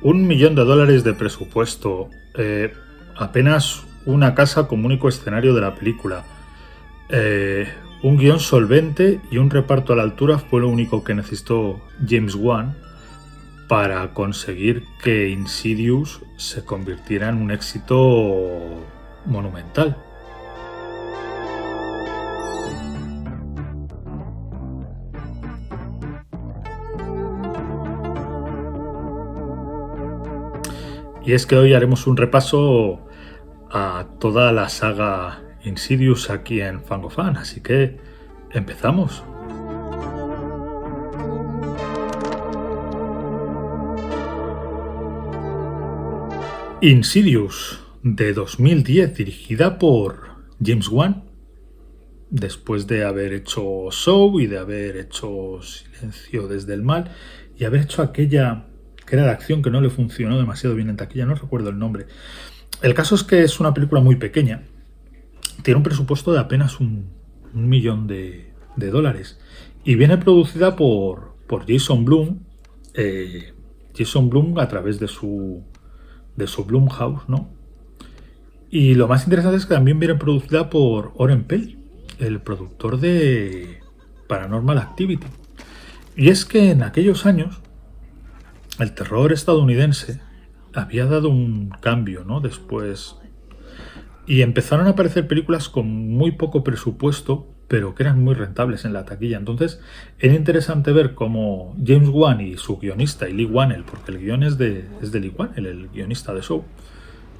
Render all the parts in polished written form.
$1 millón de presupuesto, apenas una casa como único escenario de la película, un guión solvente y un reparto a la altura fue lo único que necesitó James Wan para conseguir que Insidious se convirtiera en un éxito monumental. Y es que hoy haremos un repaso a toda la saga Insidious aquí en Fangofan, así que empezamos. Insidious, de 2010, dirigida por James Wan, después de haber hecho Saw y de haber hecho Silencio desde el Mal y haber hecho aquella que era de acción que no le funcionó demasiado bien en taquilla, no recuerdo el nombre. El caso es que es una película muy pequeña, tiene un presupuesto de apenas $1 millón y viene producida por Jason Blum, Jason Blum a través de su Blumhouse, ¿no? Y lo más interesante es que también viene producida por Oren Peli, el productor de Paranormal Activity. Y es que en aquellos años el terror estadounidense había dado un cambio, ¿no? Después. Y empezaron a aparecer películas con muy poco presupuesto, pero que eran muy rentables en la taquilla. Entonces, era interesante ver cómo James Wan y su guionista, y Lee Whannell, porque el guion es de Lee Whannell, el guionista de Saw,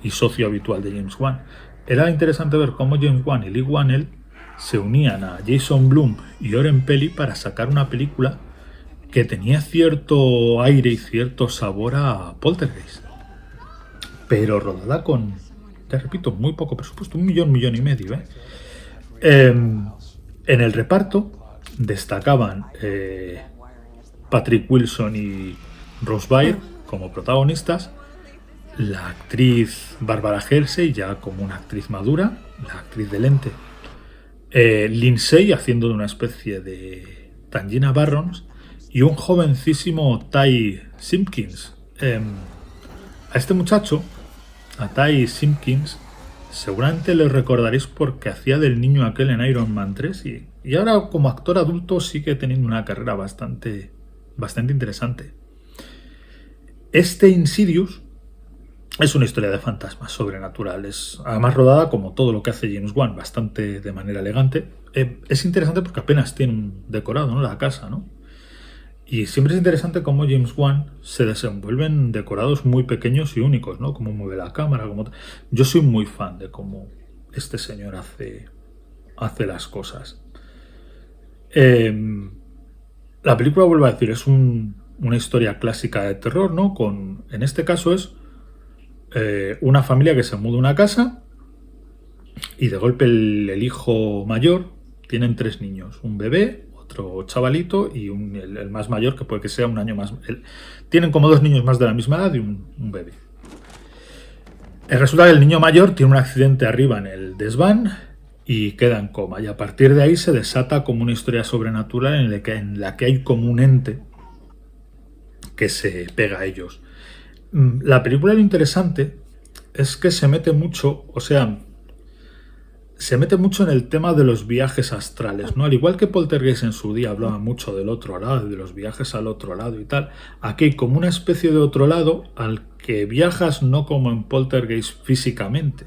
y socio habitual de James Wan. Era interesante ver cómo James Wan y Lee Whannell se unían a Jason Blum y Oren Peli para sacar una película que tenía cierto aire y cierto sabor a Poltergeist, pero rodada con, te repito, muy poco presupuesto, $1 millón y medio. En el reparto destacaban Patrick Wilson y Rose Byrne como protagonistas, la actriz Barbara Hershey ya como una actriz madura, la actriz de lente, Lindsay haciendo de una especie de Tangina Barrons y un jovencísimo Ty Simpkins. A este muchacho, a Ty Simpkins, seguramente le recordaréis porque hacía del niño aquel en Iron Man 3 y ahora como actor adulto sigue teniendo una carrera bastante interesante. Este Insidious es una historia de fantasmas sobrenaturales, además rodada como todo lo que hace James Wan, bastante de manera elegante. Es interesante porque apenas tiene un decorado, ¿no? La casa, ¿no? Y siempre es interesante cómo James Wan se desenvuelve en decorados muy pequeños y únicos, ¿no? Cómo mueve la cámara, Yo soy muy fan de cómo este señor hace las cosas. La película, vuelvo a decir, es una historia clásica de terror, ¿no? En este caso es una familia que se muda a una casa y de golpe el hijo mayor, tienen 3 niños, un bebé, otro chavalito y el más mayor, que puede que sea un año más. Tienen como 2 niños más de la misma edad y un bebé. Resulta que el niño mayor tiene un accidente arriba en el desván y queda en coma. Y a partir de ahí se desata como una historia sobrenatural en la que hay como un ente que se pega a ellos. La película, lo interesante es que se mete mucho en el tema de los viajes astrales, ¿no? Al igual que Poltergeist en su día hablaba mucho del otro lado, de los viajes al otro lado y tal, aquí hay como una especie de otro lado al que viajas no como en Poltergeist físicamente,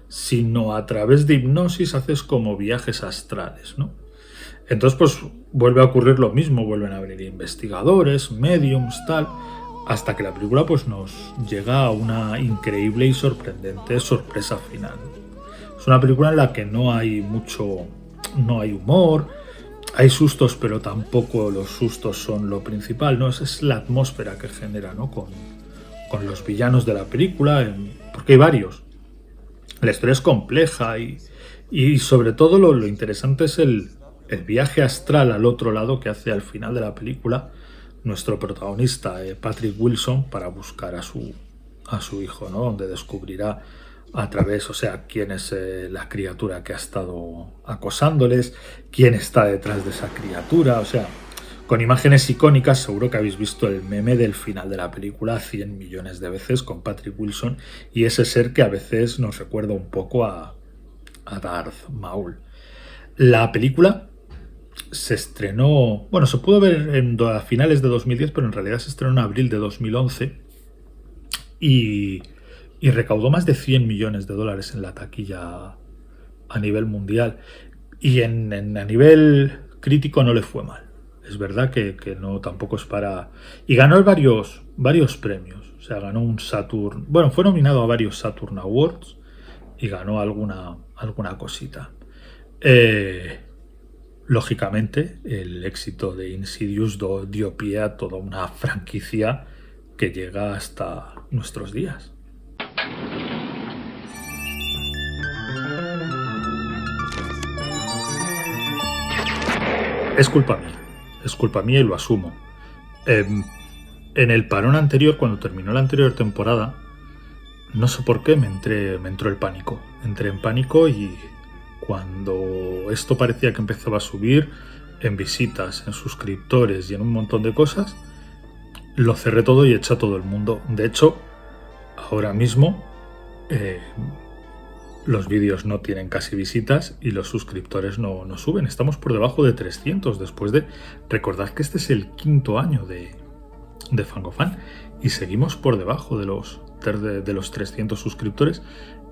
sino a través de hipnosis haces como viajes astrales, ¿no? Entonces pues vuelve a ocurrir lo mismo, vuelven a venir investigadores, mediums, tal, hasta que la película pues nos llega a una increíble y sorprendente sorpresa final. Es una película en la que no hay humor, hay sustos, pero tampoco los sustos son lo principal, ¿no? Es la atmósfera que genera, ¿no? Con los villanos de la película, porque hay varios. La historia es compleja y sobre todo lo interesante es el viaje astral al otro lado que hace al final de la película nuestro protagonista, Patrick Wilson, para buscar a su hijo, ¿no? Donde descubrirá a través, quién es la criatura que ha estado acosándoles, quién está detrás de esa criatura, con imágenes icónicas. Seguro que habéis visto el meme del final de la película 100 millones de veces con Patrick Wilson y ese ser que a veces nos recuerda un poco a Darth Maul. La película se estrenó, bueno, se pudo ver a finales de 2010, pero en realidad se estrenó en abril de 2011 y recaudó más de 100 millones de dólares en la taquilla a nivel mundial. Y a nivel crítico no le fue mal. Es verdad que no tampoco es para... Y ganó varios premios. O sea, ganó un Saturn... Bueno, fue nominado a varios Saturn Awards y ganó alguna cosita. Lógicamente, el éxito de Insidious dio pie a toda una franquicia que llega hasta nuestros días. Es culpa mía y lo asumo. En el parón anterior, cuando terminó la anterior temporada, no sé por qué me entró el pánico. Entré en pánico y cuando esto parecía que empezaba a subir en visitas, en suscriptores y en un montón de cosas, lo cerré todo y eché a todo el mundo. De hecho, ahora mismo los vídeos no tienen casi visitas y los suscriptores no suben. Estamos por debajo de 300 después de... Recordad que este es el 5º año de Fangofan y seguimos por debajo de los 300 suscriptores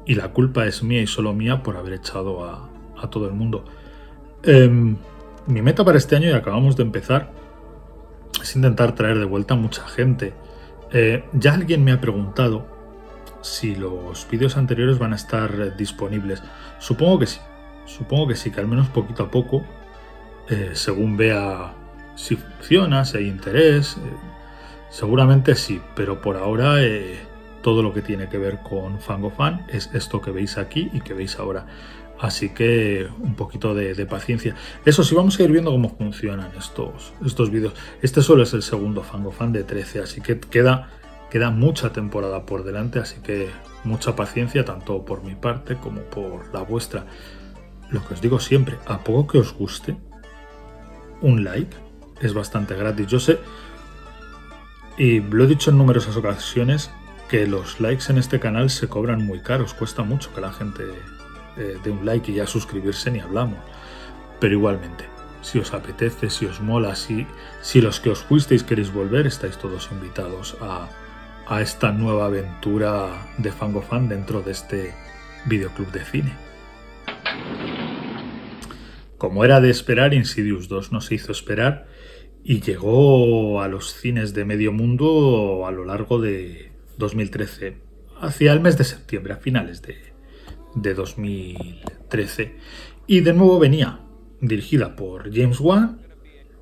y la culpa es mía y solo mía por haber echado a todo el mundo. Mi meta para este año, y acabamos de empezar, es intentar traer de vuelta a mucha gente. Ya alguien me ha preguntado si los vídeos anteriores van a estar disponibles. Supongo que sí, que al menos poquito a poco, según vea si funciona, si hay interés, seguramente sí, pero por ahora todo lo que tiene que ver con Fangofan es esto que veis aquí y que veis ahora. Así que un poquito de paciencia. Eso sí, vamos a ir viendo cómo funcionan estos vídeos. Este solo es el segundo Fangofan de 13, así que queda mucha temporada por delante, así que mucha paciencia tanto por mi parte como por la vuestra. Lo que os digo siempre, a poco que os guste, un like es bastante gratis. Yo sé, y lo he dicho en numerosas ocasiones, que los likes en este canal se cobran muy caros, cuesta mucho que la gente dé un like y ya suscribirse ni hablamos. Pero igualmente, si os apetece, si os mola, si los que os fuisteis queréis volver, estáis todos invitados a esta nueva aventura de Fangofan dentro de este videoclub de cine. Como era de esperar, Insidious 2 no se hizo esperar y llegó a los cines de medio mundo a lo largo de 2013, hacia el mes de septiembre, a finales de 2013. Y de nuevo venía dirigida por James Wan,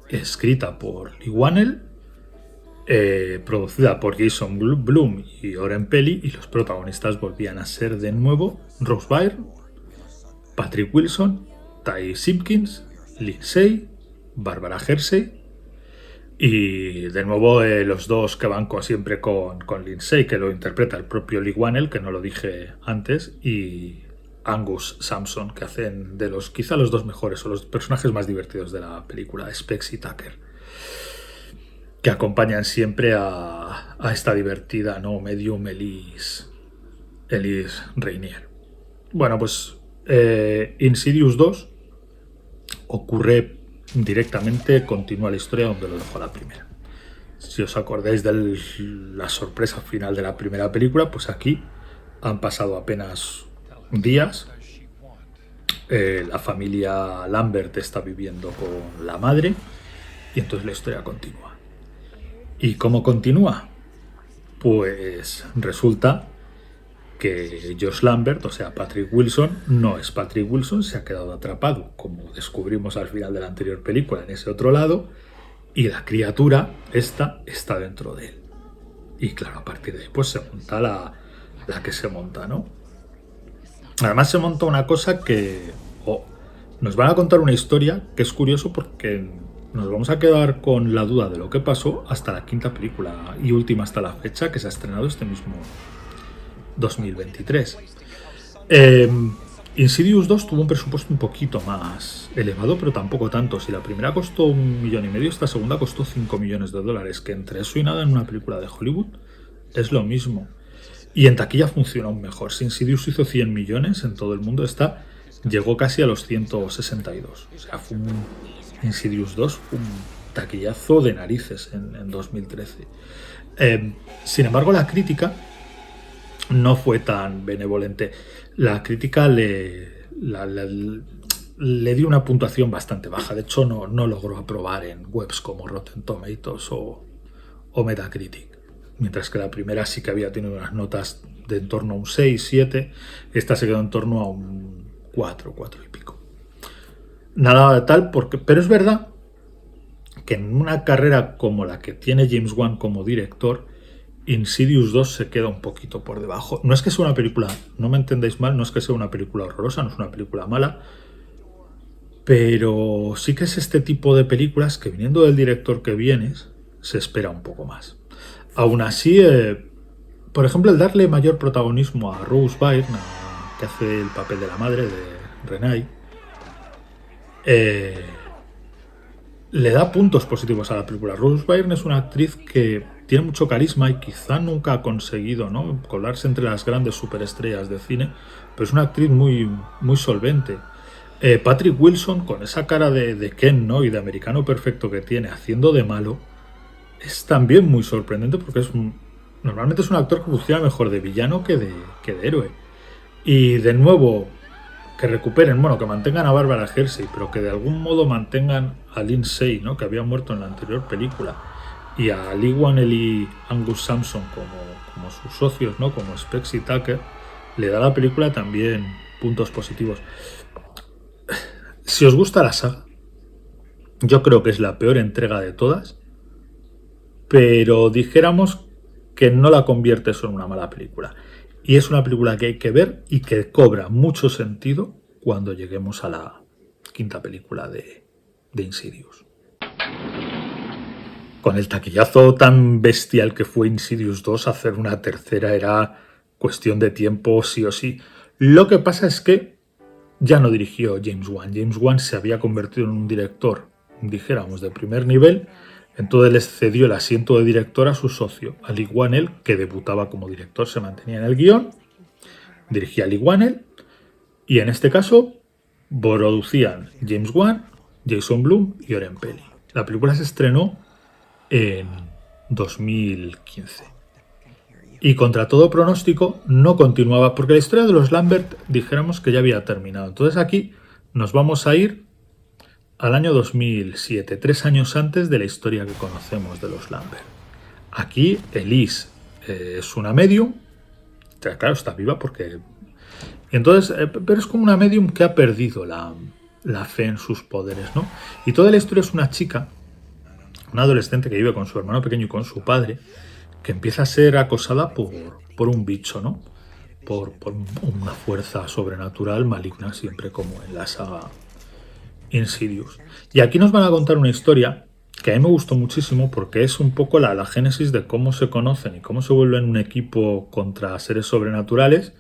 escrita por Lee Whannell, producida por Jason Blum y Oren Peli, y los protagonistas volvían a ser de nuevo Rose Byrne, Patrick Wilson, Ty Simpkins, Lindsay, Barbara Hershey y de nuevo los dos que van siempre con Lindsay, que lo interpreta el propio Lee Whannell, que no lo dije antes, y Angus Sampson, que hacen de quizá los dos mejores o los personajes más divertidos de la película, Specs y Tucker, que acompañan siempre a esta divertida medium Elise Rainier. Bueno, pues Insidious 2 ocurre directamente, continúa la historia donde lo dejó la primera. Si os acordáis de la sorpresa final de la primera película, pues aquí han pasado apenas días. La familia Lambert está viviendo con la madre y entonces la historia continúa. ¿Y cómo continúa? Pues resulta que Josh Lambert, o sea Patrick Wilson, no es Patrick Wilson, se ha quedado atrapado, como descubrimos al final de la anterior película, en ese otro lado, y la criatura esta está dentro de él. Y claro, a partir de ahí pues se monta la que se monta, ¿no? Además se monta una cosa que nos van a contar una historia que es curioso porque nos vamos a quedar con la duda de lo que pasó hasta la quinta película y última hasta la fecha, que se ha estrenado este mismo 2023. Insidious 2 tuvo un presupuesto un poquito más elevado, pero tampoco tanto. Si la primera costó 1,5 millones, esta segunda costó 5 millones de dólares, que entre eso y nada en una película de Hollywood es lo mismo. Y en taquilla funcionó aún mejor. Si Insidious hizo 100 millones en todo el mundo, esta llegó casi a los 162. O sea, Insidious 2 fue un taquillazo de narices en 2013. Sin embargo, la crítica no fue tan benevolente. La crítica le dio una puntuación bastante baja. De hecho, no logró aprobar en webs como Rotten Tomatoes o Metacritic. Mientras que la primera sí que había tenido unas notas de en torno a un 6, 7. Esta se quedó en torno a un 4 y pico. Nada de tal, pero es verdad que en una carrera como la que tiene James Wan como director, Insidious 2 se queda un poquito por debajo. No es que sea una película, no me entendéis mal, no es que sea una película horrorosa, no es una película mala, pero sí que es este tipo de películas que, viniendo del director que vienes, se espera un poco más. Aún así, por ejemplo, el darle mayor protagonismo a Rose Byrne, que hace el papel de la madre de Renai, le da puntos positivos a la película. Rose Byrne es una actriz que tiene mucho carisma y quizá nunca ha conseguido, ¿no?, colarse entre las grandes superestrellas de cine, pero es una actriz muy, muy solvente. Patrick Wilson, con esa cara de Ken, ¿no?, y de americano perfecto que tiene, haciendo de malo, es también muy sorprendente porque normalmente es un actor que funciona mejor de villano que de héroe. Y de nuevo, que recuperen, bueno, que mantengan a Barbara Hershey, pero que de algún modo mantengan a Lindsay, ¿no?, que había muerto en la anterior película, y a Lee Whannell y Angus Sampson como sus socios, ¿no?, como Specs y Tucker, le da a la película también puntos positivos. Si os gusta la saga, yo creo que es la peor entrega de todas, pero dijéramos que no la convierte eso en una mala película. Y es una película que hay que ver y que cobra mucho sentido cuando lleguemos a la quinta película de Insidious. Con el taquillazo tan bestial que fue Insidious 2, hacer una tercera era cuestión de tiempo sí o sí. Lo que pasa es que ya no dirigió James Wan. James Wan se había convertido en un director, dijéramos, de primer nivel. Entonces les cedió el asiento de director a su socio, a Lee Whannell, que debutaba como director, se mantenía en el guión, dirigía a Lee Whannell, y en este caso producían James Wan, Jason Blum y Oren Peli. La película se estrenó en 2015. Y contra todo pronóstico no continuaba, porque la historia de los Lambert dijéramos que ya había terminado. Entonces aquí nos vamos a ir al año 2007, 3 años antes de la historia que conocemos de los Lambert. Aquí Elise es una medium, claro, está viva porque... Entonces, pero es como una medium que ha perdido la fe en sus poderes, ¿no? Y toda la historia es una chica, una adolescente que vive con su hermano pequeño y con su padre, que empieza a ser acosada por un bicho, ¿no? Por una fuerza sobrenatural maligna, siempre como en la saga Insidious. Y aquí nos van a contar una historia que a mí me gustó muchísimo porque es un poco la génesis de cómo se conocen y cómo se vuelven un equipo contra seres sobrenaturales,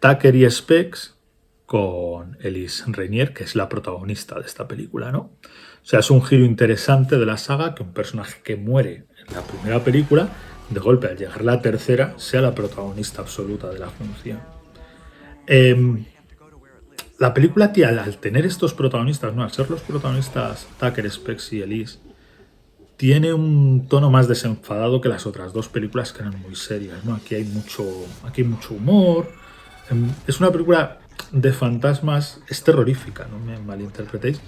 Tucker y Specs, con Elise Rainier, que es la protagonista de esta película, ¿no? O sea, es un giro interesante de la saga que un personaje que muere en la primera película, de golpe al llegar la tercera, sea la protagonista absoluta de la función. La película, tía, al tener estos protagonistas, no, al ser los protagonistas Tucker, Specs y Elise, tiene un tono más desenfadado que las otras dos películas que eran muy serias, ¿no? Aquí hay mucho humor. Es una película de fantasmas, es terrorífica, no me malinterpretéis,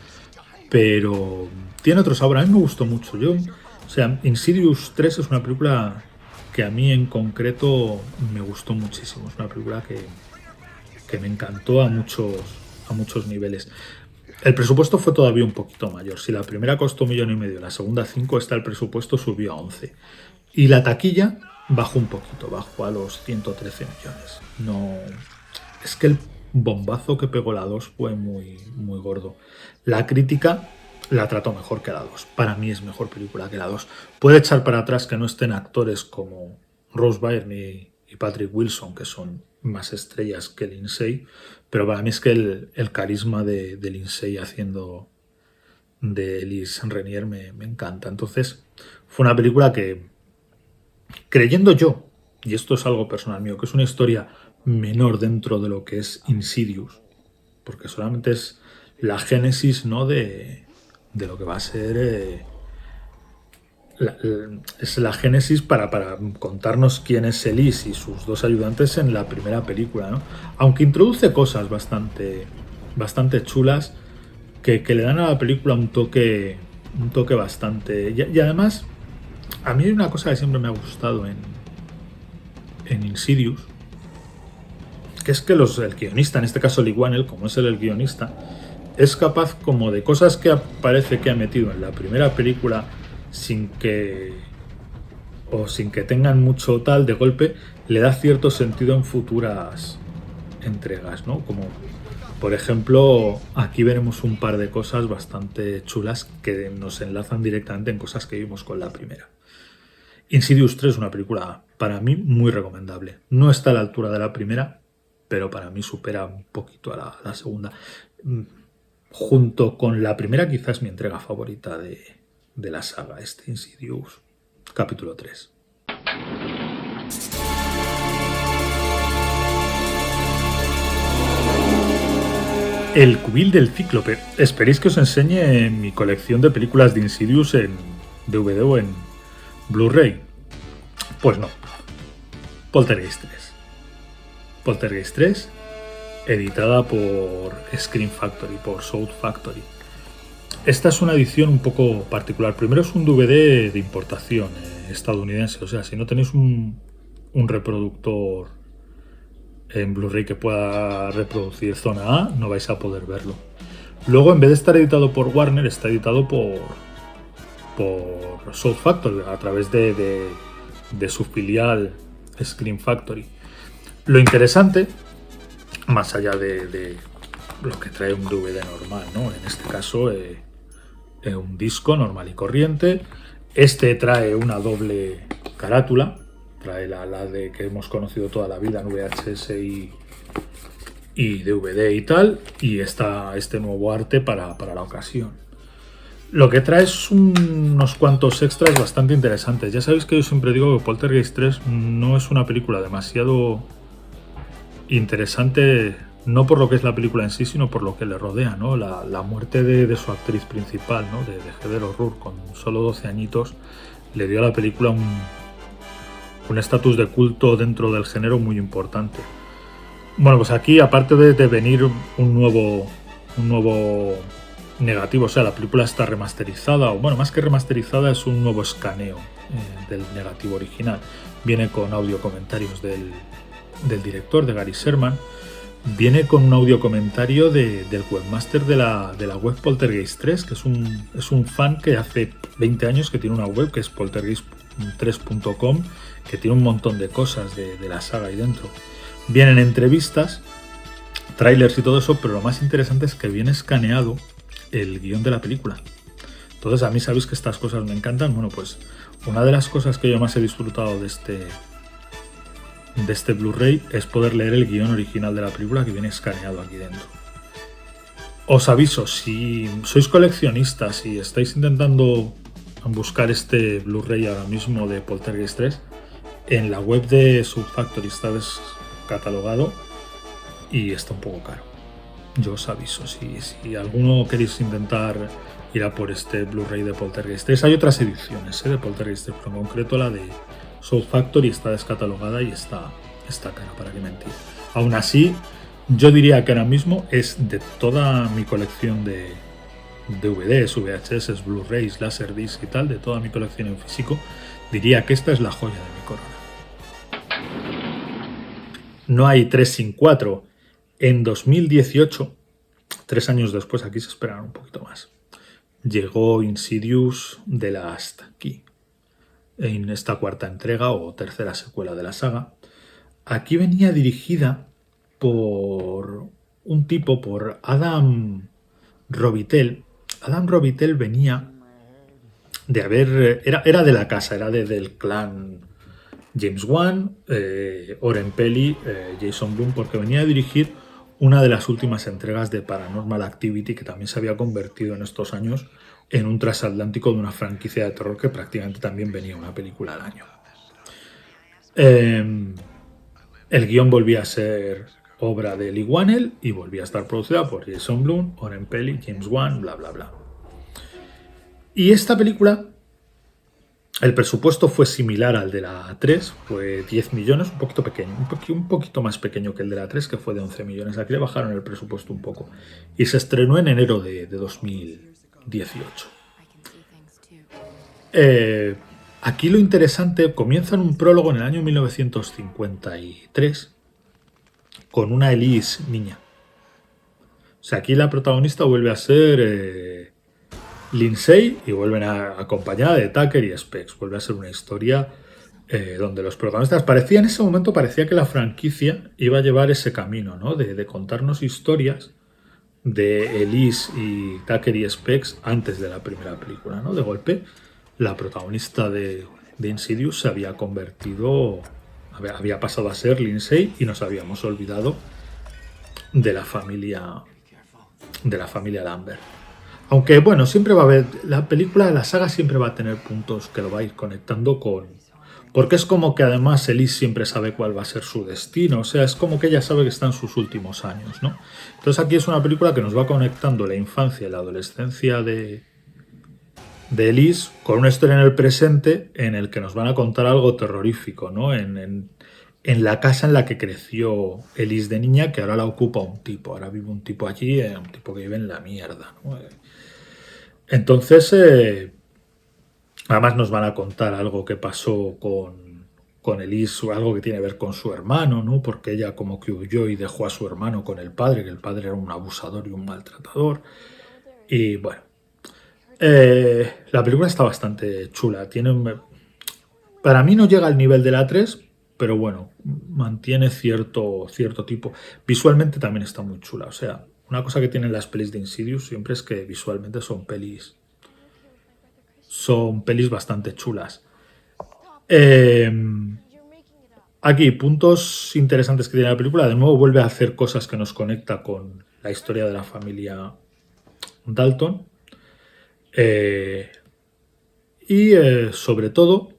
pero tiene otro sabor. A mí me gustó mucho. Insidious 3 es una película que a mí en concreto me gustó muchísimo. Es una película que me encantó a muchos niveles. El presupuesto fue todavía un poquito mayor. Si la primera costó 1,5 millones, la segunda 5, el presupuesto subió a 11. Y la taquilla bajó un poquito, bajó a los 113 millones. No, es que el bombazo que pegó la 2 fue muy, muy gordo. La crítica la trató mejor que la 2. Para mí es mejor película que la 2. Puede echar para atrás que no estén actores como Rose Byrne y y Patrick Wilson, que son más estrellas que Lindsay, pero para mí es que el carisma de Lindsay haciendo de Elise Renier me encanta. Entonces, fue una película que, creyendo yo, y esto es algo personal mío, que es una historia menor dentro de lo que es Insidious, porque solamente es la génesis, ¿no?, de lo que va a ser es la génesis para contarnos quién es Elise y sus dos ayudantes en la primera película, ¿no? Aunque introduce cosas bastante chulas que le dan a la película un toque bastante... Y además, a mí hay una cosa que siempre me ha gustado en Insidious, que es que el guionista, en este caso Lee Whannell, como es el guionista, es capaz como de cosas que parece que ha metido en la primera película sin que tengan mucho tal, de golpe le da cierto sentido en futuras entregas, ¿no? Como por ejemplo, aquí veremos un par de cosas bastante chulas que nos enlazan directamente en cosas que vimos con la primera. Insidious 3 es una película para mí muy recomendable. No está a la altura de la primera, pero para mí supera un poquito a la segunda. Junto con la primera, quizás mi entrega favorita de la saga, Insidious capítulo 3. El cubil del Cíclope. ¿Esperéis que os enseñe mi colección de películas de Insidious en DVD o en Blu-ray? Pues no. Poltergeist 3. Poltergeist 3, editada por Scream Factory, por Shout Factory. Esta es una edición un poco particular. Primero es un DVD de importación estadounidense, o sea, si no tenéis un reproductor en Blu-ray que pueda reproducir zona A, no vais a poder verlo. Luego, en vez de estar editado por Warner, está editado por Shout Factory a través de su filial Scream Factory. Lo interesante, más allá de lo que trae un DVD normal, ¿no? En este caso, un disco normal y corriente. Este trae una doble carátula. Trae la de que hemos conocido toda la vida en VHS y DVD y tal. Y está este nuevo arte para la ocasión. Lo que trae es unos cuantos extras bastante interesantes. Ya sabéis que yo siempre digo que Poltergeist 3 no es una película demasiado interesante, no por lo que es la película en sí, sino por lo que le rodea, ¿no? La muerte de su actriz principal, ¿no? De Heather O'Rourke, con solo 12 añitos, le dio a la película un estatus de culto dentro del género muy importante. Bueno, pues aquí, aparte de venir un nuevo negativo, o sea, la película está remasterizada, o bueno, más que remasterizada, es un nuevo escaneo del negativo original. Viene con audio comentarios del director, de Gary Sherman. Viene con un audio comentario del webmaster de la web Poltergeist 3, que es un fan que hace 20 años que tiene una web que es poltergeist3.com, que tiene un montón de cosas de la saga ahí dentro. Vienen entrevistas, trailers y todo eso, pero lo más interesante es que viene escaneado el guión de la película. Entonces, a mí sabéis que estas cosas me encantan. Bueno, pues una de las cosas que yo más he disfrutado de este Blu-ray es poder leer el guión original de la película, que viene escaneado aquí dentro. Os aviso, si sois coleccionistas y estáis intentando buscar este Blu-ray ahora mismo de Poltergeist 3, en la web de Subfactory está descatalogado y está un poco caro. Yo os aviso, si alguno queréis intentar ir a por este Blu-ray de Poltergeist 3, hay otras ediciones de Poltergeist 3, pero en concreto la de Shout Factory está descatalogada y está cara, para qué mentir. Aún así, yo diría que ahora mismo es de toda mi colección de DVDs, VHS, Blu-rays, Laserdisc y tal, de toda mi colección en físico, diría que esta es la joya de mi corona. No hay 3 sin 4. En 2018, 3 años después, aquí se esperaron un poquito más, llegó Insidious The Last Key, en esta cuarta entrega o tercera secuela de la saga. Aquí venía dirigida por un tipo, por Adam Robitel. Adam Robitel venía de haber... Era de la casa, era del clan James Wan, Oren Peli, Jason Blum, porque venía a dirigir una de las últimas entregas de Paranormal Activity, que también se había convertido en estos años en un transatlántico de una franquicia de terror que prácticamente también venía una película al año. El guión volvía a ser obra de Lee Whannell y volvía a estar producida por Jason Blum, Oren Peli, James Wan, bla bla bla. Y esta película, el presupuesto fue similar al de la 3, fue 10 millones, un poquito pequeño, un poquito más pequeño que el de la 3, que fue de 11 millones. Aquí le bajaron el presupuesto un poco. Y se estrenó en enero de 2018. Aquí lo interesante, comienza en un prólogo en el año 1953 con una Elise niña. O sea, aquí la protagonista vuelve a ser Lindsay y vuelven acompañada de Tucker y Specs. Vuelve a ser una historia donde los protagonistas en ese momento parecía que la franquicia iba a llevar ese camino, ¿no? De contarnos historias de Elise y Tucker y Specs antes de la primera película, ¿no? De golpe, la protagonista de Insidious se había convertido, había pasado a ser Lindsay y nos habíamos olvidado de la familia Lambert. Aunque bueno, siempre va a haber, la saga siempre va a tener puntos que lo va a ir conectando con, porque es como que además Elise siempre sabe cuál va a ser su destino, o sea, es como que ella sabe que está en sus últimos años, ¿no? Entonces aquí es una película que nos va conectando la infancia y la adolescencia de Elise con una historia en el presente en el que nos van a contar algo terrorífico, ¿no? En la casa en la que creció Elise de niña, que ahora la ocupa un tipo, ahora vive un tipo allí, un tipo que vive en la mierda, ¿no? Entonces, además nos van a contar algo que pasó con Elise, algo que tiene que ver con su hermano, ¿no? Porque ella como que huyó y dejó a su hermano con el padre, que el padre era un abusador y un maltratador. Y bueno, la película está bastante chula. Para mí no llega al nivel de la 3, pero bueno, mantiene cierto tipo. Visualmente también está muy chula. O sea, una cosa que tienen las pelis de Insidious siempre es que visualmente son pelis bastante chulas. Aquí, puntos interesantes que tiene la película. De nuevo vuelve a hacer cosas que nos conecta con la historia de la familia Dalton. Sobre todo,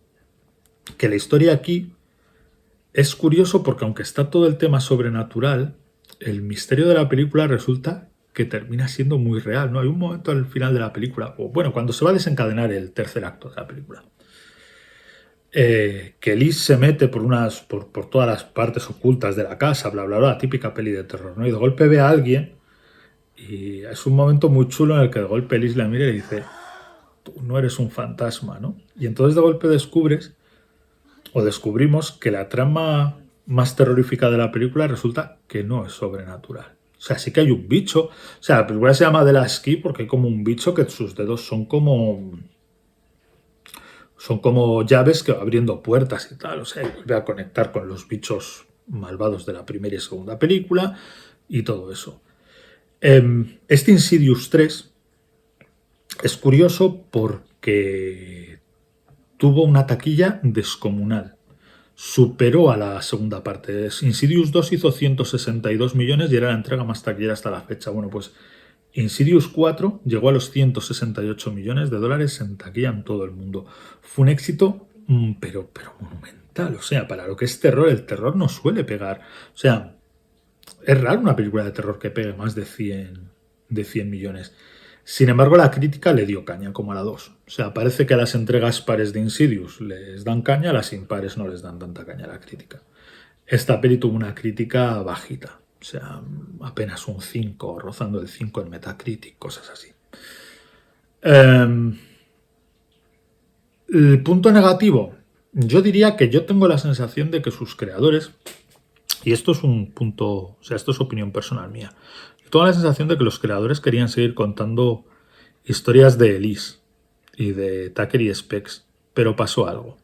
que la historia aquí es curioso porque aunque está todo el tema sobrenatural, el misterio de la película resulta que termina siendo muy real, ¿no? Hay un momento al final de la película, o bueno, cuando se va a desencadenar el tercer acto de la película, que Liz se mete por todas las partes ocultas de la casa, bla, bla, bla, típica peli de terror, ¿no? Y de golpe ve a alguien y es un momento muy chulo en el que de golpe Liz la mira y dice, tú no eres un fantasma, ¿no? Y entonces de golpe descubrimos que la trama más terrorífica de la película resulta que no es sobrenatural. O sea, sí que hay un bicho. O sea, la película se llama The Last Key porque hay como un bicho que sus dedos son como llaves que va abriendo puertas y tal. O sea, vuelve a conectar con los bichos malvados de la primera y segunda película y todo eso. Este Insidious 3 es curioso porque tuvo una taquilla descomunal. Superó a la segunda parte. Insidious 2 hizo 162 millones y era la entrega más taquillera hasta la fecha. Bueno, pues Insidious 4 llegó a los 168 millones de dólares en taquilla en todo el mundo. Fue un éxito, pero monumental. O sea, para lo que es terror, el terror no suele pegar. O sea, es raro una película de terror que pegue más de 100 millones. Sin embargo, la crítica le dio caña, como a la 2. O sea, parece que a las entregas pares de Insidious les dan caña, a las impares no les dan tanta caña a la crítica. Esta peli tuvo una crítica bajita. O sea, apenas un 5, rozando el 5 en Metacritic, cosas así. El punto negativo. Yo diría que yo tengo la sensación de que sus creadores, y esto es un punto, o sea, esto es opinión personal mía, tengo la sensación de que los creadores querían seguir contando historias de Elise y de Tucker y Specs, pero pasó algo.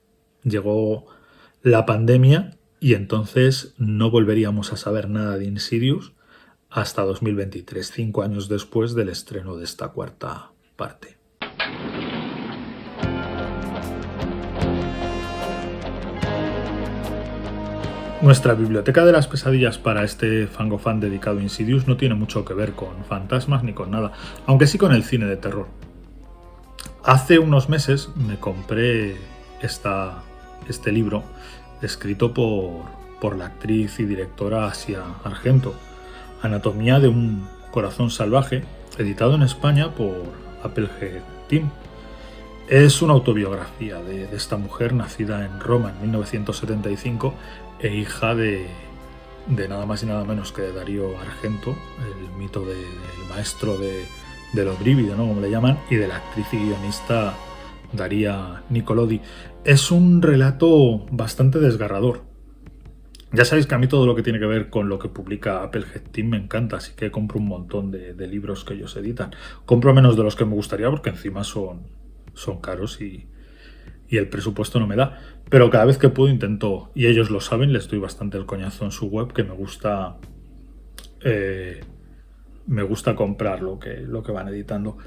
Llegó la pandemia y entonces no volveríamos a saber nada de Insidious hasta 2023, 5 años después del estreno de esta cuarta parte. Nuestra biblioteca de las pesadillas para este fangofan dedicado a Insidious no tiene mucho que ver con fantasmas ni con nada, aunque sí con el cine de terror. Hace unos meses me compré este libro escrito por la actriz y directora Asia Argento, Anatomía de un corazón salvaje, editado en España por Applehead Team. Es una autobiografía de esta mujer nacida en Roma en 1975 e hija de nada más y nada menos que de Dario Argento, el mito del maestro del Odrívido, ¿no? Como le llaman, y de la actriz y guionista Daria Nicolodi. Es un relato bastante desgarrador. Ya sabéis que a mí todo lo que tiene que ver con lo que publica Applehead Team me encanta, así que compro un montón de libros que ellos editan. Compro menos de los que me gustaría porque encima son caros y el presupuesto no me da. Pero cada vez que puedo intento, y ellos lo saben, les doy bastante el coñazo en su web, que me gusta comprar lo que van editando.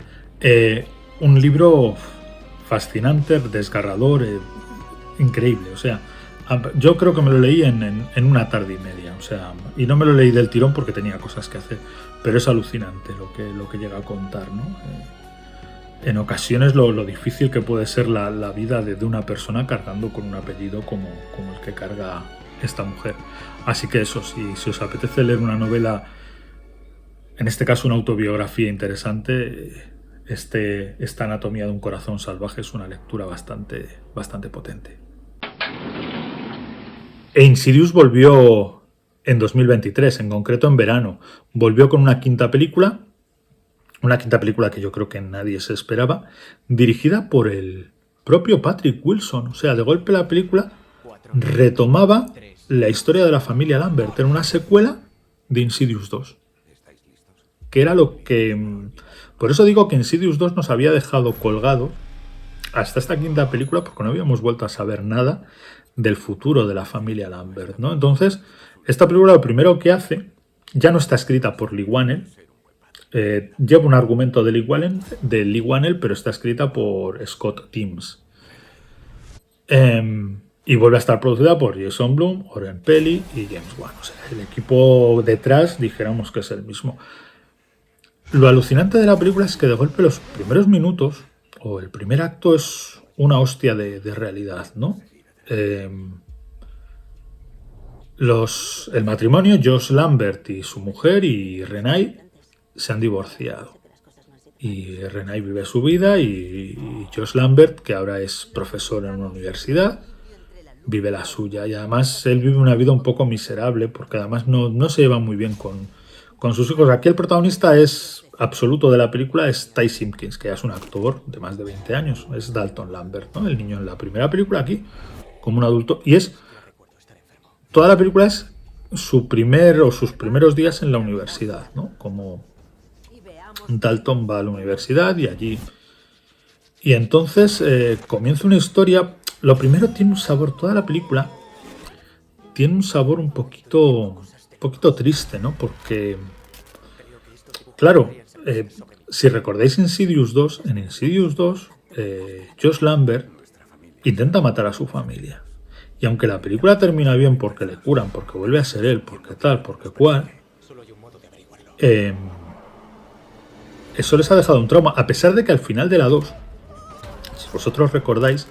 Un libro fascinante, desgarrador, increíble. O sea, yo creo que me lo leí en una tarde y media. O sea, y no me lo leí del tirón porque tenía cosas que hacer. Pero es alucinante lo que llega a contar, ¿no? En ocasiones lo difícil que puede ser la vida de una persona cargando con un apellido como el que carga esta mujer. Así que eso, si os apetece leer una novela, en este caso una autobiografía interesante, esta Anatomía de un corazón salvaje es una lectura bastante potente. E Insidious volvió en 2023, en concreto en verano. Volvió con una quinta película que yo creo que nadie se esperaba, dirigida por el propio Patrick Wilson. O sea, de golpe la película retomaba la historia de la familia Lambert. Era una secuela de Insidious 2. Que era lo que... Por eso digo que Insidious 2 nos había dejado colgado hasta esta quinta película porque no habíamos vuelto a saber nada del futuro de la familia Lambert, ¿no? Entonces, esta película lo primero que hace, ya no está escrita por Lee Whannell, lleva un argumento de Lee Whannell, pero está escrita por Scott Teems. Y vuelve a estar producida por Jason Blum, Oren Peli y James Wan. O sea, el equipo detrás, dijéramos que es el mismo. Lo alucinante de la película es que de golpe los primeros minutos, o el primer acto, es una hostia de realidad, ¿no? El matrimonio, Josh Lambert y su mujer y Renee, se han divorciado. Y Renee vive su vida y Josh Lambert, que ahora es profesor en una universidad, vive la suya. Y además él vive una vida un poco miserable porque además no se lleva muy bien con sus hijos. Aquí el protagonista absoluto de la película es Ty Simpkins, que ya es un actor de más de 20 años. Es Dalton Lambert, ¿no? El niño en la primera película, aquí como un adulto. Y toda la película es sus primeros días en la universidad, ¿no? Como Dalton va a la universidad y allí... Y entonces comienza una historia... Lo primero tiene un sabor, toda la película tiene un sabor un poquito triste, ¿no? Porque, claro, si recordáis Insidious 2, en Insidious 2, Josh Lambert intenta matar a su familia. Y aunque la película termina bien porque le curan, porque vuelve a ser él, porque tal, porque cual, eso les ha dejado un trauma, a pesar de que al final de la 2, si vosotros recordáis,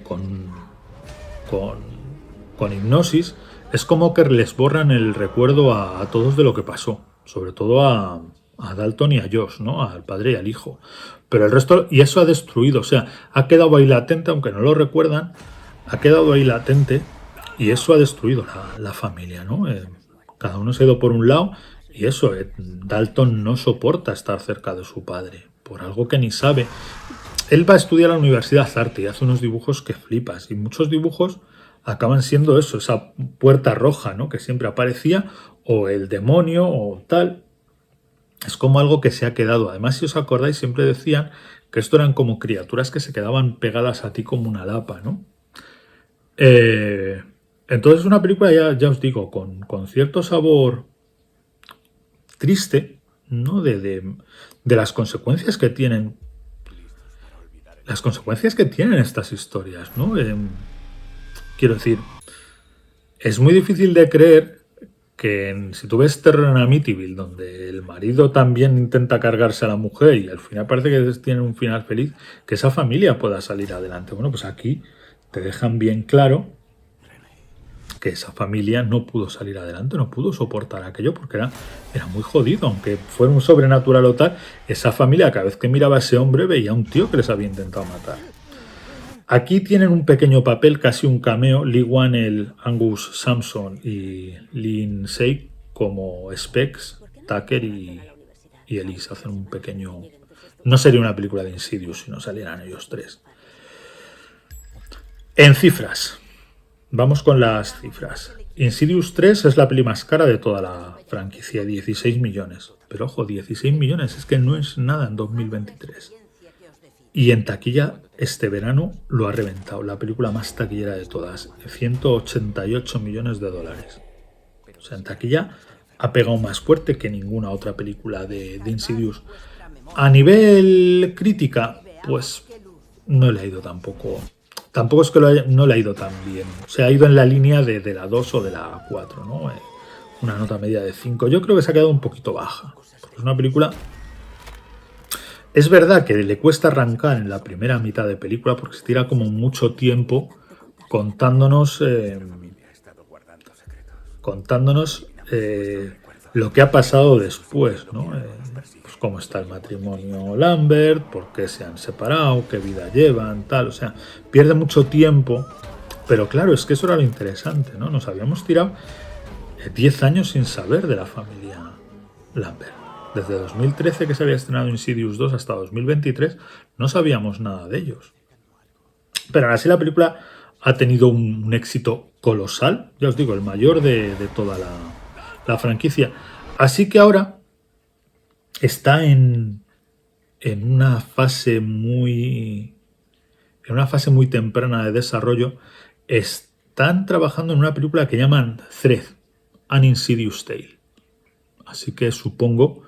con hipnosis, es como que les borran el recuerdo a todos de lo que pasó, sobre todo a Dalton y a Josh, ¿no? Al padre y al hijo. Pero el resto, y eso ha destruido, o sea, ha quedado ahí latente, aunque no lo recuerdan, ha quedado ahí latente y eso ha destruido la familia, ¿no? Cada uno se ha ido por un lado y eso, Dalton no soporta estar cerca de su padre, por algo que ni sabe. Él va a estudiar a la Universidad Arte y hace unos dibujos que flipas, y muchos dibujos acaban siendo eso, esa puerta roja, ¿no? Que siempre aparecía, o el demonio, o tal. Es como algo que se ha quedado. Además, si os acordáis, siempre decían que esto eran como criaturas que se quedaban pegadas a ti como una lapa, ¿no? Entonces una película, ya os digo, con cierto sabor triste, ¿no? De las consecuencias que tienen. Las consecuencias que tienen estas historias, ¿no? Quiero decir, es muy difícil de creer que si tú ves Terror en Amityville, donde el marido también intenta cargarse a la mujer y al final parece que tienen un final feliz, que esa familia pueda salir adelante. Bueno, pues aquí te dejan bien claro que esa familia no pudo salir adelante, no pudo soportar aquello porque era muy jodido, aunque fuera un sobrenatural o tal, esa familia cada vez que miraba a ese hombre veía a un tío que les había intentado matar. Aquí tienen un pequeño papel, casi un cameo, Lee Wan, el Angus Sampson y Lindsay como Specs, Tucker y Elise. Hacen un pequeño... No sería una película de Insidious si no salieran ellos tres. En cifras. Vamos con las cifras. Insidious 3 es la peli más cara de toda la franquicia, 16 millones. Pero ojo, 16 millones, es que no es nada en 2023. Y en taquilla este verano lo ha reventado, la película más taquillera de todas, 188 millones de dólares. O sea, en taquilla ha pegado más fuerte que ninguna otra película de Insidious. A nivel crítica, pues no le ha ido tampoco. Tampoco es que no le ha ido tan bien. Se ha ido en la línea de la 2 o de la 4, ¿no? Una nota media de 5. Yo creo que se ha quedado un poquito baja. Porque es una película... Es verdad que le cuesta arrancar en la primera mitad de película porque se tira como mucho tiempo contándonos lo que ha pasado después, ¿no? Pues cómo está el matrimonio Lambert, por qué se han separado, qué vida llevan, tal. O sea, pierde mucho tiempo, pero claro, es que eso era lo interesante, ¿no? Nos habíamos tirado 10 años sin saber de la familia Lambert. Desde 2013 que se había estrenado Insidious 2 hasta 2023 no sabíamos nada de ellos. Pero aún así la película ha tenido un éxito colosal, ya os digo, el mayor de toda la franquicia. Así que ahora está en una fase muy temprana de desarrollo. Están trabajando en una película que llaman Thread, An Insidious Tale. Así que supongo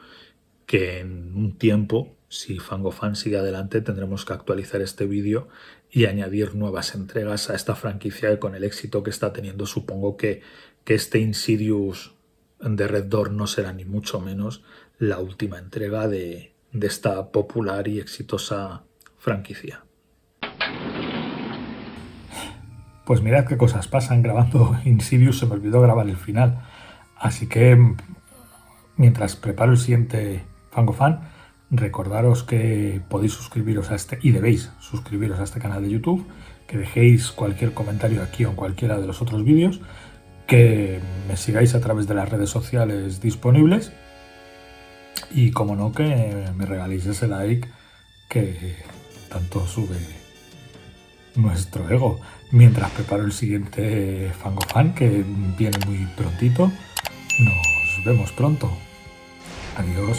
que en un tiempo, si Fangofan sigue adelante, tendremos que actualizar este vídeo y añadir nuevas entregas a esta franquicia y con el éxito que está teniendo supongo que este Insidious de Red Door no será ni mucho menos la última entrega de esta popular y exitosa franquicia. Pues mirad qué cosas pasan grabando Insidious, se me olvidó grabar el final, así que mientras preparo el siguiente Fangofan, recordaros que podéis suscribiros a y debéis suscribiros a este canal de YouTube, que dejéis cualquier comentario aquí o en cualquiera de los otros vídeos, que me sigáis a través de las redes sociales disponibles y, como no, que me regaléis ese like que tanto sube nuestro ego. Mientras preparo el siguiente Fangofan, que viene muy prontito, nos vemos pronto. Adiós.